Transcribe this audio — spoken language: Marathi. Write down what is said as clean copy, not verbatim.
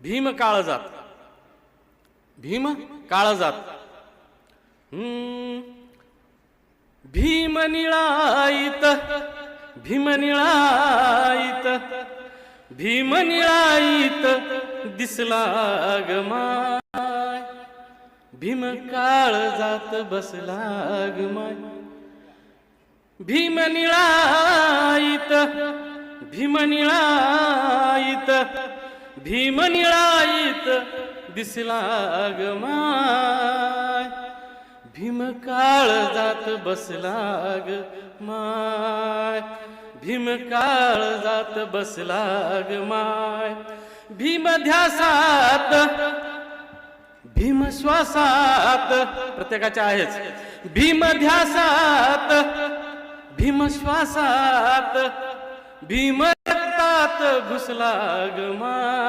भीम काळजात, भीम काळजात. भीम निळाईत, भीम निळाईत, भीम निळाईत दिसला ग माय. भीम काळजात बसला ग माय. भीम निळाईत, भीम निळाईत, भीम निळाईत दिसला ग माय. भीम काळजात बसला ग माय. भीम काळजात बसला ग माय. भीम ध्यासात, भीम श्वासात, प्रत्येकाच्या आहेच. भीम ध्यासात, भीम श्वासात, भीम रक्तात घुसला ग माय.